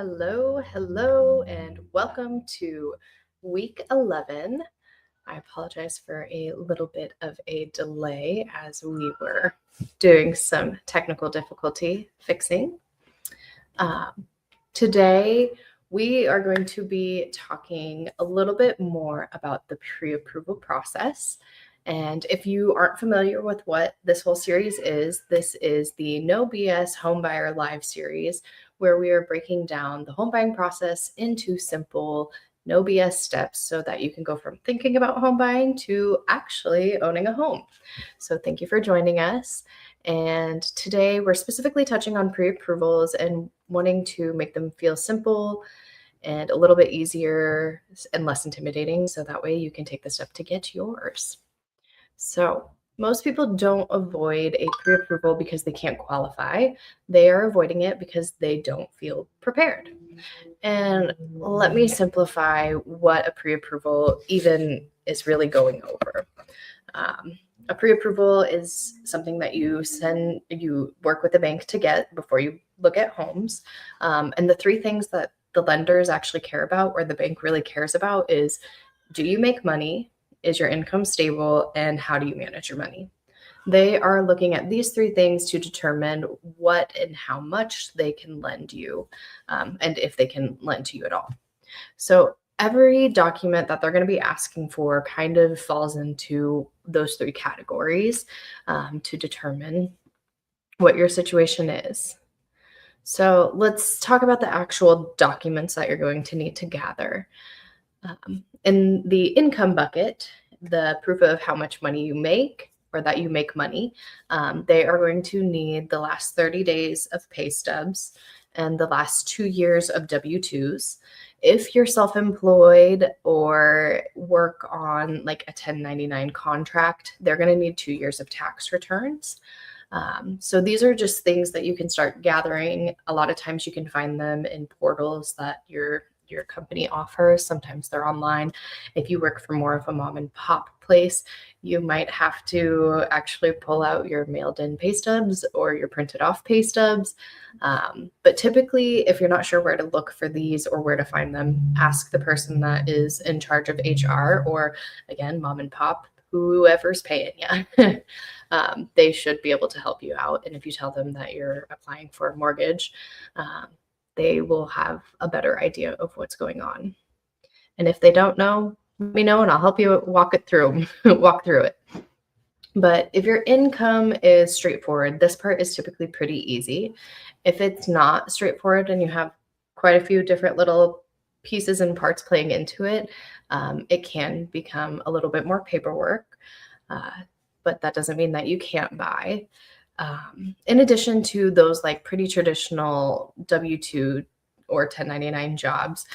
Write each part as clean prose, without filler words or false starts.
Hello, and welcome to week 11. I apologize for a little bit of a delay as we were doing some technical difficulty fixing. Today, we are going to be talking a little bit more about the pre-approval process. And if you aren't familiar with what this whole series is, this is the No BS Homebuyer Live series, where we are breaking down the home buying process into simple, no BS steps so that you can go from thinking about home buying to actually owning a home. So thank you for joining us. And today we're specifically touching on pre-approvals and wanting to make them feel simple and a little bit easier and less intimidating, so that way you can take the step to get yours. So most people don't avoid a pre-approval because they can't qualify. They are avoiding it because they don't feel prepared. And let me simplify what a pre-approval even is really going over. A pre-approval is something that you work with the bank to get before you look at homes. And the three things that the lenders actually care about, or the bank really cares about, is: do you make money? Is your income stable? And how do you manage your money? They are looking at these three things to determine what and how much they can lend you, and if they can lend to you at all. So every document that they're going to be asking for kind of falls into those three categories to determine what your situation is. So let's talk about the actual documents that you're going to need to gather. In the income bucket, the proof of how much money you make, or that you make money, they are going to need the last 30 days of pay stubs and the last 2 years of W-2s. If you're self-employed or work on like a 1099 contract, they're going to need 2 years of tax returns. So these are just things that you can start gathering. A lot of times you can find them in portals that your company offers. Sometimes they're online. If you work for more of a mom and pop place, you might have to actually pull out your mailed in pay stubs or your printed off pay stubs. But typically, if you're not sure where to look for these or where to find them, ask the person that is in charge of HR, or again, mom and pop, whoever's paying you. They should be able to help you out. And if you tell them that you're applying for a mortgage, they will have a better idea of what's going on. And if they don't know, let me know and I'll help you walk through it. But if your income is straightforward, this part is typically pretty easy. If it's not straightforward and you have quite a few different little pieces and parts playing into it, it can become a little bit more paperwork, but that doesn't mean that you can't buy. In addition to those like pretty traditional W-2 or 1099 jobs,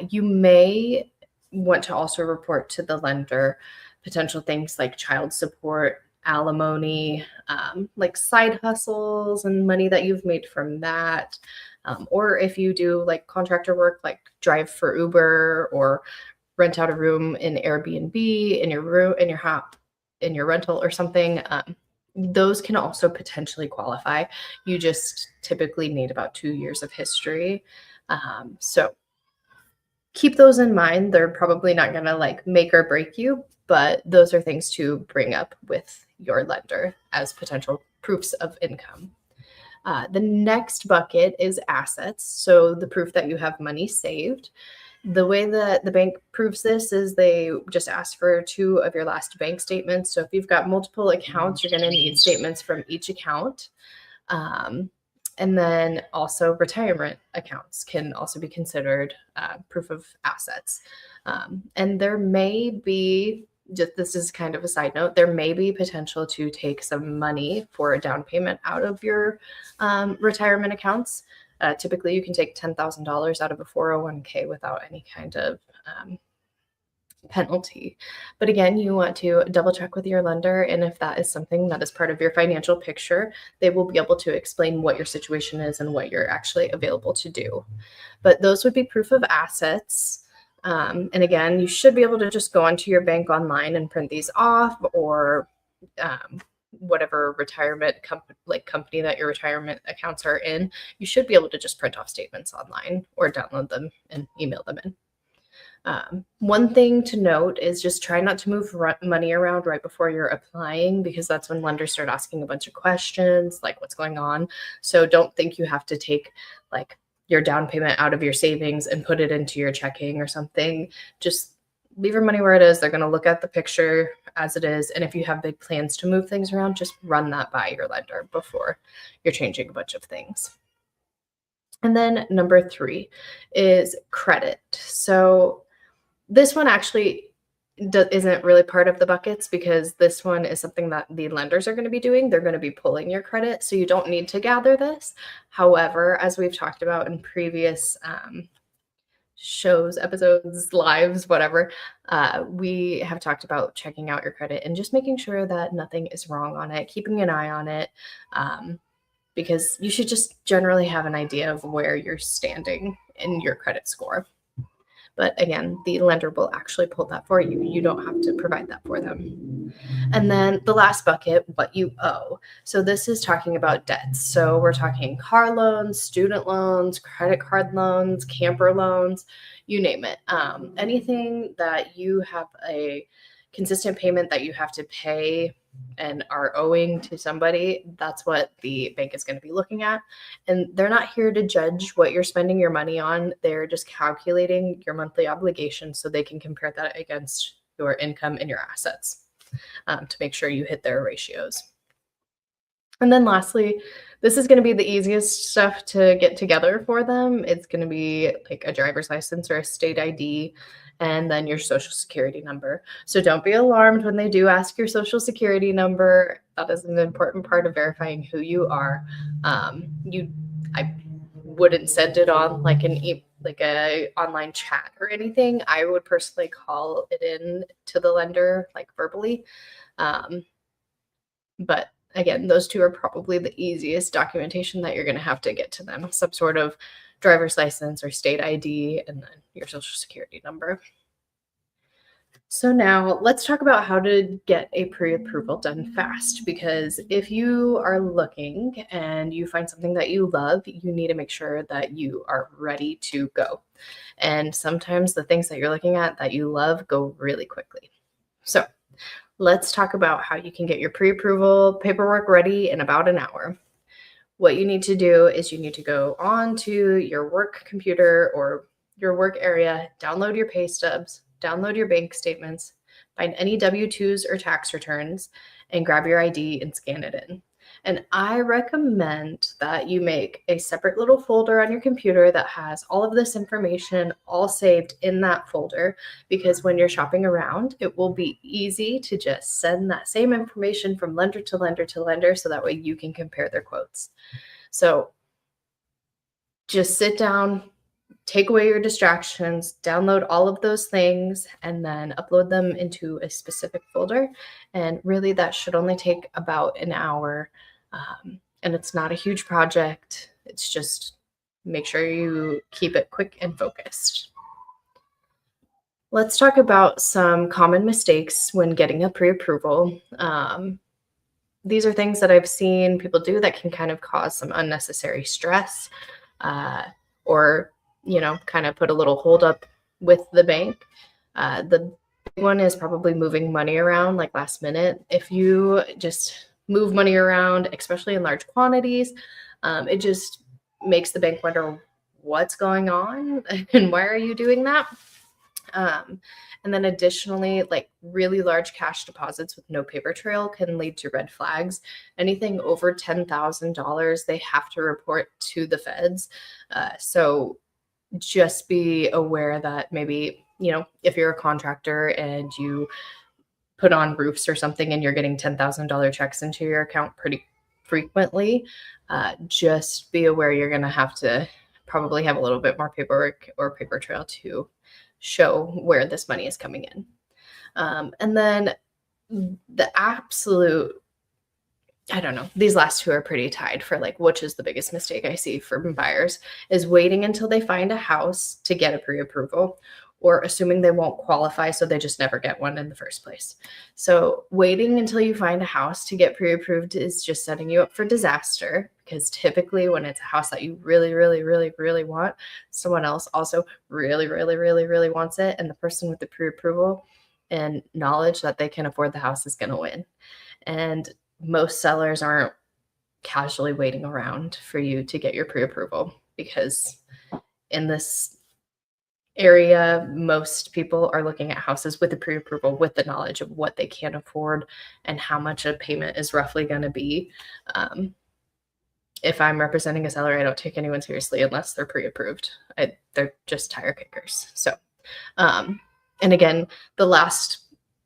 you may want to also report to the lender potential things like child support, alimony, like side hustles and money that you've made from that. Or if you do like contractor work, like drive for Uber or rent out a room in Airbnb in your rental or something, those can also potentially qualify. You just typically need about 2 years of history. So keep those in mind. They're probably not going to like make or break you, but those are things to bring up with your lender as potential proofs of income. The next bucket is assets. So the proof that you have money saved. The way that the bank proves this is they just ask for 2 of your last bank statements. So if you've got multiple accounts, you're going to need statements from each account. And then also retirement accounts can also be considered proof of assets. And there may be, this is kind of a side note, there may be potential to take some money for a down payment out of your retirement accounts. Typically, you can take $10,000 out of a 401k without any kind of penalty. But again, you want to double check with your lender. And if that is something that is part of your financial picture, they will be able to explain what your situation is and what you're actually available to do. But those would be proof of assets. And again, you should be able to just go onto your bank online and print these off, or whatever retirement company that your retirement accounts are in, you should be able to just print off statements online or download them and email them in. One thing to note is just try not to move money around right before you're applying, because that's when lenders start asking a bunch of questions like what's going on. So don't think you have to take like your down payment out of your savings and put it into your checking or something. Just leave your money where it is. They're going to look at the picture as it is. And if you have big plans to move things around, just run that by your lender before you're changing a bunch of things. And then number 3 is credit. So this one actually isn't really part of the buckets, because this one is something that the lenders are going to be doing. They're going to be pulling your credit, so you don't need to gather this. However, as we've talked about in previous shows, episodes, lives, whatever, we have talked about checking out your credit and just making sure that nothing is wrong on it, keeping an eye on it, because you should just generally have an idea of where you're standing in your credit score. But again, the lender will actually pull that for you. You don't have to provide that for them. And then the last bucket, what you owe. So this is talking about debts. So we're talking car loans, student loans, credit card loans, camper loans, you name it. Anything that you have a consistent payment that you have to pay and are owing to somebody, that's what the bank is going to be looking at. And they're not here to judge what you're spending your money on. They're just calculating your monthly obligations so they can compare that against your income and your assets to make sure you hit their ratios. And then lastly, this is going to be the easiest stuff to get together for them. It's going to be like a driver's license or a state ID, and then your social security number. So don't be alarmed when they do ask your social security number. That is an important part of verifying who you are. I wouldn't send it on like a online chat or anything. I would personally call it in to the lender like verbally. But again, those two are probably the easiest documentation that you're going to have to get to them. Some sort of driver's license or state ID, and then your social security number. So now let's talk about how to get a pre-approval done fast, because if you are looking and you find something that you love, you need to make sure that you are ready to go. And sometimes the things that you're looking at that you love go really quickly. So let's talk about how you can get your pre-approval paperwork ready in about an hour. What you need to do is you need to go on to your work computer or your work area, download your pay stubs, download your bank statements, find any W-2s or tax returns, and grab your ID and scan it in. And I recommend that you make a separate little folder on your computer that has all of this information all saved in that folder, because when you're shopping around, it will be easy to just send that same information from lender to lender to lender, so that way you can compare their quotes. So just sit down, take away your distractions, download all of those things, and then upload them into a specific folder. And really that should only take about an hour. And it's not a huge project. It's just make sure you keep it quick and focused. Let's talk about some common mistakes when getting a pre-approval. These are things that I've seen people do that can kind of cause some unnecessary stress, or kind of put a little hold up with the bank. The big one is probably moving money around like last minute. If you just move money around, especially in large quantities, it just makes the bank wonder what's going on and why are you doing that? And then additionally, like really large cash deposits with no paper trail can lead to red flags. Anything over $10,000, they have to report to the feds. So just be aware that maybe, if you're a contractor and you put on roofs or something and you're getting $10,000 checks into your account pretty frequently, just be aware you're going to have to probably have a little bit more paperwork or paper trail to show where this money is coming in. And then the absolute, I don't know, these last two are pretty tied for like which is the biggest mistake I see from buyers, is waiting until they find a house to get a pre-approval, or assuming they won't qualify, so they just never get one in the first place. So waiting until you find a house to get pre-approved is just setting you up for disaster, because typically when it's a house that you really, really, really, really want, someone else also really, really, really, really wants it, and the person with the pre-approval and knowledge that they can afford the house is going to win. And most sellers aren't casually waiting around for you to get your pre-approval, because in this area, most people are looking at houses with a pre-approval with the knowledge of what they can afford and how much a payment is roughly going to be. If I'm representing a seller, I don't take anyone seriously unless they're pre-approved. They're just tire kickers. So, and again, the last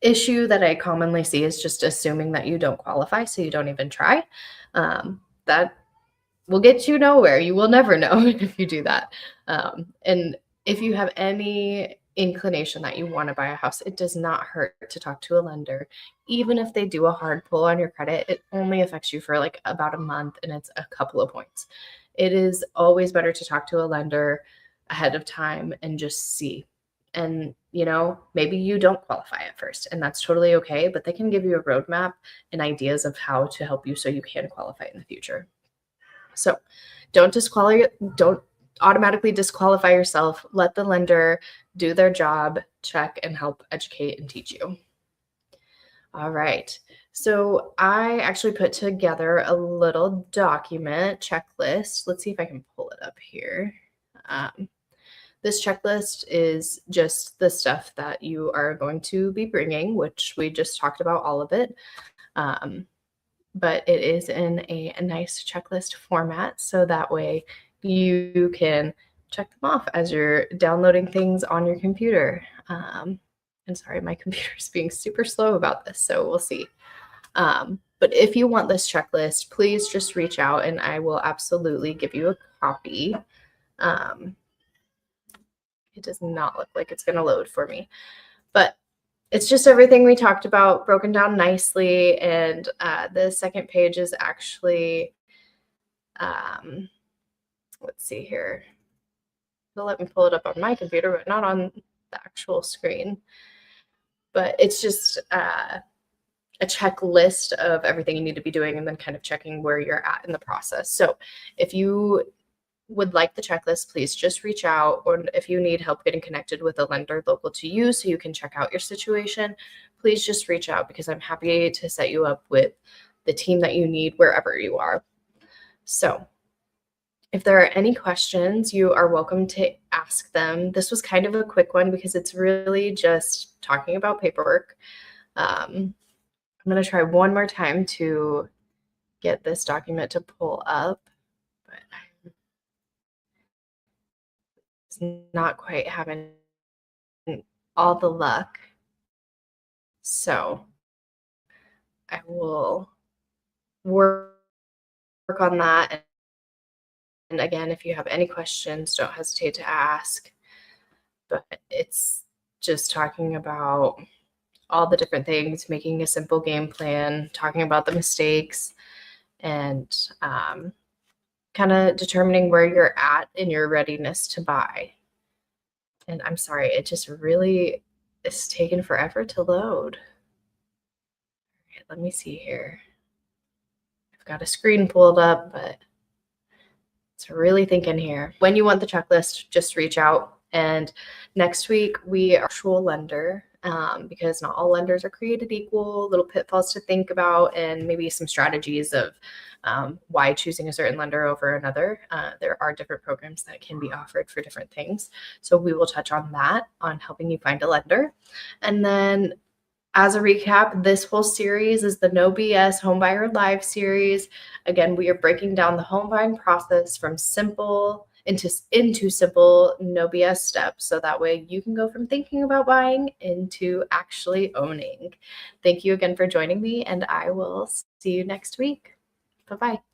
issue that I commonly see is just assuming that you don't qualify, so you don't even try. That will get you nowhere. You will never know if you do that. And if you have any inclination that you want to buy a house, it does not hurt to talk to a lender. Even if they do a hard pull on your credit, it only affects you for like about a month, and it's a couple of points. It is always better to talk to a lender ahead of time and just see. And, maybe you don't qualify at first, and that's totally okay, but they can give you a roadmap and ideas of how to help you so you can qualify in the future. So don't automatically disqualify yourself. Let the lender do their job, check, and help educate and teach you. All right. So I actually put together a little document checklist. Let's see if I can pull it up here. This checklist is just the stuff that you are going to be bringing, which we just talked about all of it. But it is in a nice checklist format, so that way you can check them off as you're downloading things on your computer. And sorry, my computer's being super slow about this, so we'll see. But if you want this checklist, please just reach out and I will absolutely give you a copy. It does not look like it's going to load for me, but it's just everything we talked about broken down nicely. And the second page is actually, let's see here. It'll let me pull it up on my computer, but not on the actual screen. But it's just a checklist of everything you need to be doing and then kind of checking where you're at in the process. So if you would like the checklist, please just reach out. Or if you need help getting connected with a lender local to you so you can check out your situation, please just reach out, because I'm happy to set you up with the team that you need wherever you are. So if there are any questions, you are welcome to ask them. This was kind of a quick one because it's really just talking about paperwork. I'm going to try one more time to get this document to pull up, but not quite having all the luck. So I will work on that. And again, if you have any questions, don't hesitate to ask. But it's just talking about all the different things, making a simple game plan, talking about the mistakes, and kind of determining where you're at in your readiness to buy. And I'm sorry, it just really is taking forever to load. All right, let me see here. I've got a screen pulled up, but it's really thinking here. When you want the checklist, just reach out. And next week, we are actual lender, because not all lenders are created equal, little pitfalls to think about, and maybe some strategies of why choosing a certain lender over another. There are different programs that can be offered for different things. So we will touch on that, on helping you find a lender. And then as a recap, this whole series is the No BS Homebuyer Live series. Again, we are breaking down the home buying process from simple into simple, no BS steps, so that way you can go from thinking about buying into actually owning. Thank you again for joining me, and I will see you next week. Bye-bye.